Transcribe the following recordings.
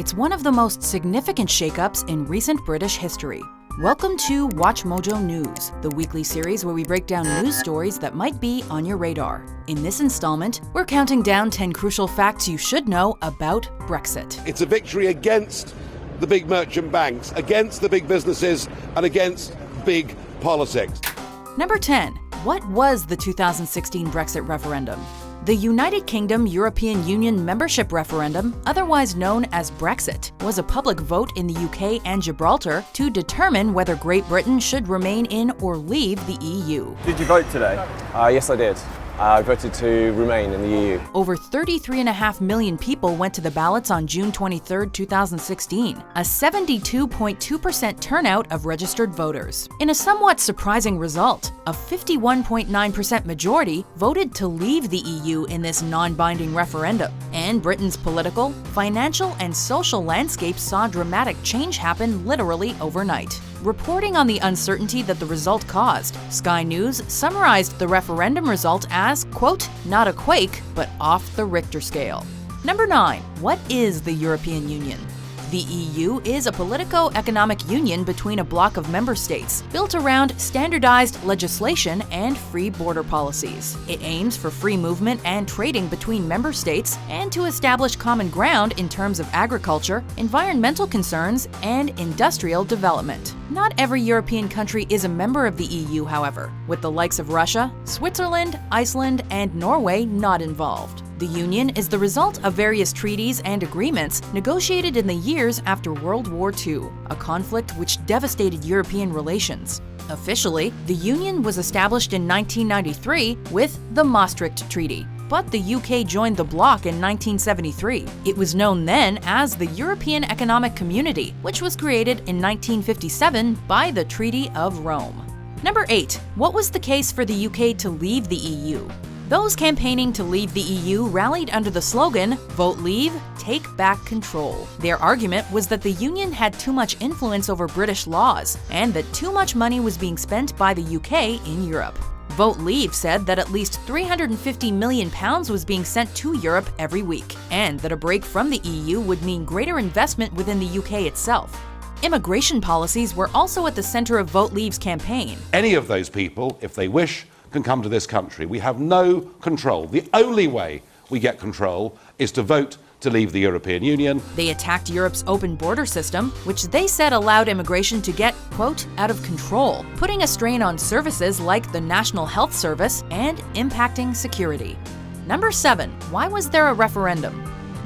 It's one of the most significant shakeups in recent British history. Welcome to WatchMojo the weekly series where we break down news stories that might be on your radar. In this installment, we're counting down 10 crucial facts you should know about Brexit. It's a victory against the big merchant banks, against the big businesses, and against big politics. Number 10. What was the 2016 Brexit referendum? The United Kingdom European Union membership referendum, otherwise known as Brexit, was a public vote in the UK and Gibraltar to determine whether Great Britain should remain in or leave the EU. Did you vote today? Yes, I did. I voted to remain in the EU. Over 33.5 million people went to the ballots on June 23, 2016, a 72.2% turnout of registered voters. In a somewhat surprising result, a 51.9% majority voted to leave the EU in this non-binding referendum, and Britain's political, financial, and social landscape saw dramatic change happen literally overnight. Reporting on the uncertainty that the result caused, Sky News summarized the referendum result as, quote, not a quake, but off the Richter scale. Number 9. What is the European Union? The EU is a politico-economic union between a bloc of member states, built around standardized legislation and free border policies. It aims for free movement and trading between member states and to establish common ground in terms of agriculture, environmental concerns, and industrial development. Not every European country is a member of the EU, however, with the likes of Russia, Switzerland, Iceland, and Norway not involved. The Union is the result of various treaties and agreements negotiated in the years after World War II, a conflict which devastated European relations. Officially, the Union was established in 1993 with the Maastricht Treaty, but the UK joined the bloc in 1973. It was known then as the European Economic Community, which was created in 1957 by the Treaty of Rome. Number 8. What was the case for the UK to leave the EU? Those campaigning to leave the EU rallied under the slogan, "Vote Leave, Take Back Control." Their argument was that the Union had too much influence over British laws, and that too much money was being spent by the UK in Europe. Vote Leave said that at least £350 million was being sent to Europe every week, and that a break from the EU would mean greater investment within the UK itself. Immigration policies were also at the center of Vote Leave's campaign. Any of those people, if they wish, can come to this country. We have no control. The only way we get control is to vote to leave the European Union. They attacked Europe's open border system, which they said allowed immigration to get, quote, out of control, putting a strain on services like the National Health Service and impacting security. Number 7. Why was there a referendum?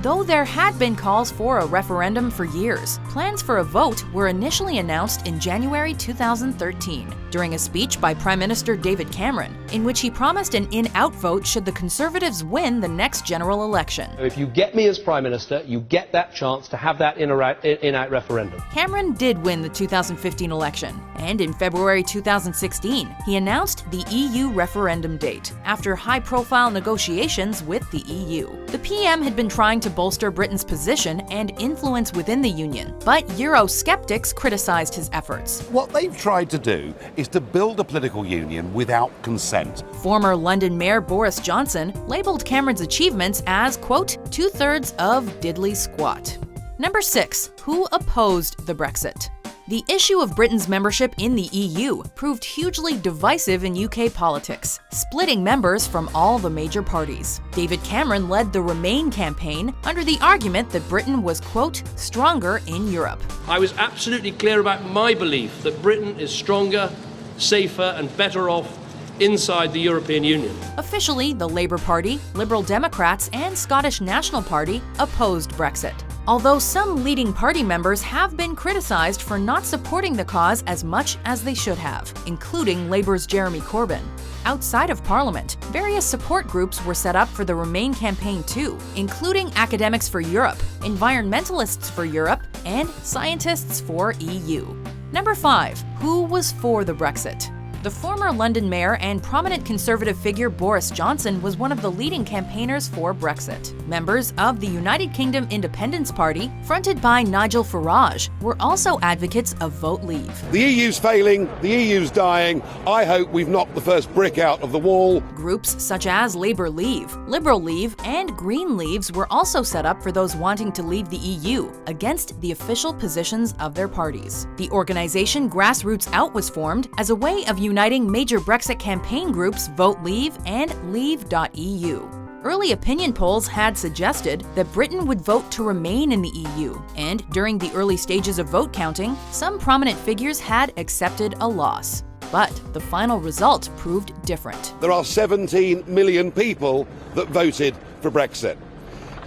Though there had been calls for a referendum for years, plans for a vote were initially announced in January 2013 during a speech by Prime Minister David Cameron, in which he promised an in-out vote should the Conservatives win the next general election. If you get me as Prime Minister, you get that chance to have that in-out referendum. Cameron did win the 2015 election, and in February 2016, he announced the EU referendum date, after high-profile negotiations with the EU. The PM had been trying to bolster Britain's position and influence within the Union, but Eurosceptics criticized his efforts. What they've tried to do is to build a political union without consent. Former London Mayor Boris Johnson labeled Cameron's achievements as, quote, two-thirds of diddly squat. Number 6. Who opposed the Brexit? The issue of Britain's membership in the EU proved hugely divisive in UK politics, splitting members from all the major parties. David Cameron led the Remain campaign under the argument that Britain was, quote, stronger in Europe. I was absolutely clear about my belief that Britain is stronger, safer, and better off inside the European Union. Officially, the Labour Party, Liberal Democrats, and Scottish National Party opposed Brexit. Although some leading party members have been criticized for not supporting the cause as much as they should have, including Labour's Jeremy Corbyn. Outside of Parliament, various support groups were set up for the Remain campaign too, including Academics for Europe, Environmentalists for Europe, and Scientists for EU. Number 5. Who was for the Brexit? The former London mayor and prominent Conservative figure Boris Johnson was one of the leading campaigners for Brexit. Members of the United Kingdom Independence Party, fronted by Nigel Farage, were also advocates of Vote Leave. The EU's failing, the EU's dying. I hope we've knocked the first brick out of the wall. Groups such as Labour Leave, Liberal Leave, and Green Leaves were also set up for those wanting to leave the EU, against the official positions of their parties. The organization Grassroots Out was formed as a way of uniting major Brexit campaign groups Vote Leave and Leave.eu. Early opinion polls had suggested that Britain would vote to remain in the EU, and during the early stages of vote counting, some prominent figures had accepted a loss. But the final result proved different. There are 17 million people that voted for Brexit.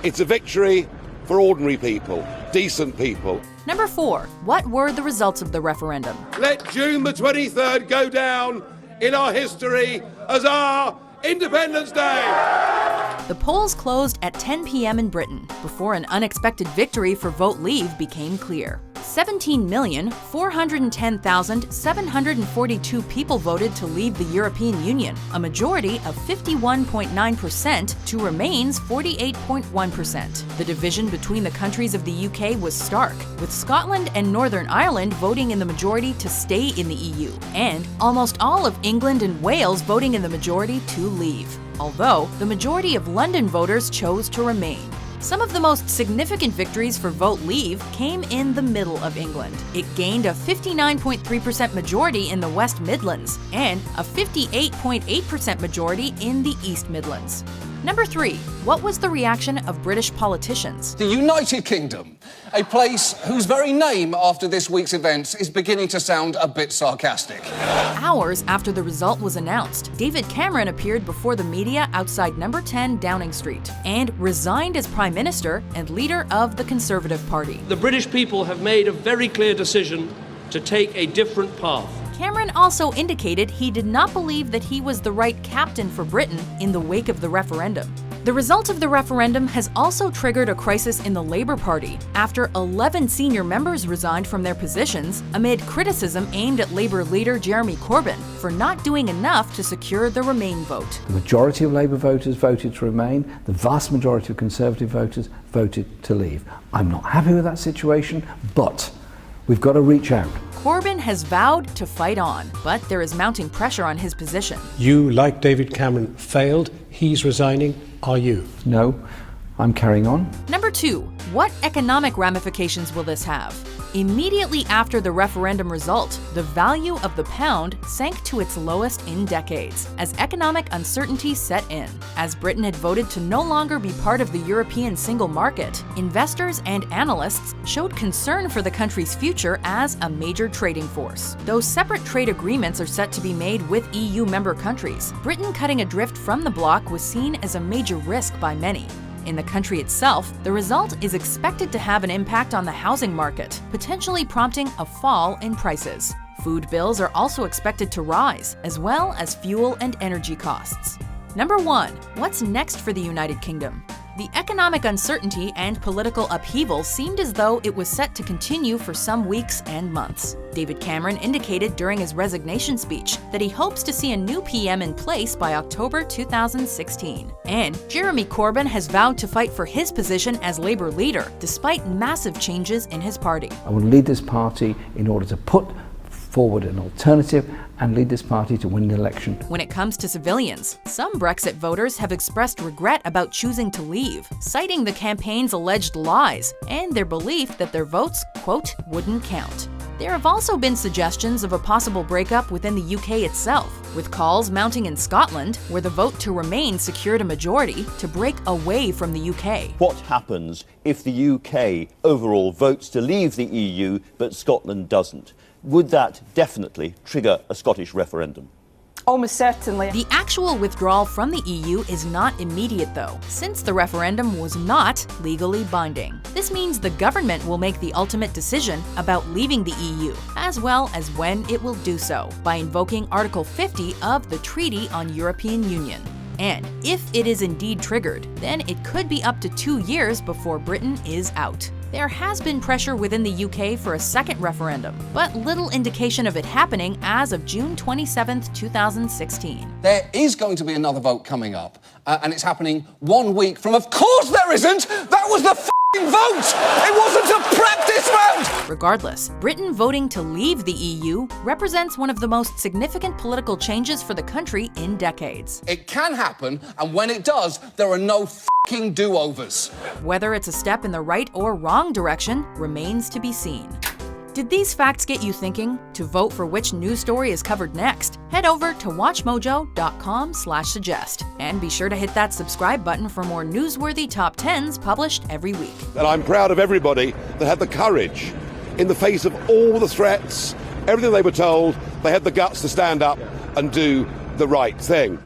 It's a victory for ordinary people, decent people. Number 4. What were the results of the referendum? Let June the 23rd go down in our history as our Independence Day. The polls closed at 10 p.m. in Britain before an unexpected victory for Vote Leave became clear. 17,410,742 people voted to leave the European Union, a majority of 51.9% to Remain's 48.1%. The division between the countries of the UK was stark, with Scotland and Northern Ireland voting in the majority to stay in the EU, and almost all of England and Wales voting in the majority to leave, although the majority of London voters chose to remain. Some of the most significant victories for Vote Leave came in the middle of England. It gained a 59.3% majority in the West Midlands and a 58.8% majority in the East Midlands. Number 3. What was the reaction of British politicians? The United Kingdom, a place whose very name after this week's events is beginning to sound a bit sarcastic. Hours after the result was announced, David Cameron appeared before the media outside number 10 Downing Street and resigned as Prime Minister and leader of the Conservative Party. The British people have made a very clear decision to take a different path. Cameron also indicated he did not believe that he was the right captain for Britain in the wake of the referendum. The result of the referendum has also triggered a crisis in the Labour Party after 11 senior members resigned from their positions amid criticism aimed at Labour leader Jeremy Corbyn for not doing enough to secure the Remain vote. The majority of Labour voters voted to remain, the vast majority of Conservative voters voted to leave. I'm not happy with that situation, but we've got to reach out. Corbyn has vowed to fight on, but there is mounting pressure on his position. You, like David Cameron, failed. He's resigning. Are you? No, I'm carrying on. Number 2. What economic ramifications will this have? Immediately after the referendum result, the value of the pound sank to its lowest in decades as economic uncertainty set in. As Britain had voted to no longer be part of the European single market, investors and analysts showed concern for the country's future as a major trading force. Though separate trade agreements are set to be made with EU member countries, Britain cutting adrift from the bloc was seen as a major risk by many. In the country itself, the result is expected to have an impact on the housing market, potentially prompting a fall in prices. Food bills are also expected to rise, as well as fuel and energy costs. Number 1. What's next for the United Kingdom? The economic uncertainty and political upheaval seemed as though it was set to continue for some weeks and months. David Cameron indicated during his resignation speech that he hopes to see a new PM in place by October 2016. And Jeremy Corbyn has vowed to fight for his position as Labour leader, despite massive changes in his party. I will lead this party in order to put forward an alternative and lead this party to win the election. When it comes to civilians, some Brexit voters have expressed regret about choosing to leave, citing the campaign's alleged lies and their belief that their votes, quote, wouldn't count. There have also been suggestions of a possible breakup within the UK itself, with calls mounting in Scotland, where the vote to remain secured a majority, to break away from the UK. What happens if the UK overall votes to leave the EU but Scotland doesn't? Would that definitely trigger a Scottish referendum? Almost certainly. The actual withdrawal from the EU is not immediate, though, since the referendum was not legally binding. This means the government will make the ultimate decision about leaving the EU, as well as when it will do so, by invoking Article 50 of the Treaty on European Union. And if it is indeed triggered, then it could be up to 2 years before Britain is out. There has been pressure within the UK for a second referendum, but little indication of it happening as of June 27, 2016. There is going to be another vote coming up, and it's happening 1 week from... Of course there isn't! That was the f***ing vote! It wasn't a practice round! Regardless, Britain voting to leave the EU represents one of the most significant political changes for the country in decades. It can happen, and when it does, there are no f***ing do-overs. Whether it's a step in the right or wrong direction remains to be seen. Did these facts get you thinking? To vote for which news story is covered next, head over to WatchMojo.com/suggest. And be sure to hit that subscribe button for more newsworthy top 10s published every week. And I'm proud of everybody that had the courage, in the face of all the threats, everything they were told, they had the guts to stand up and do the right thing.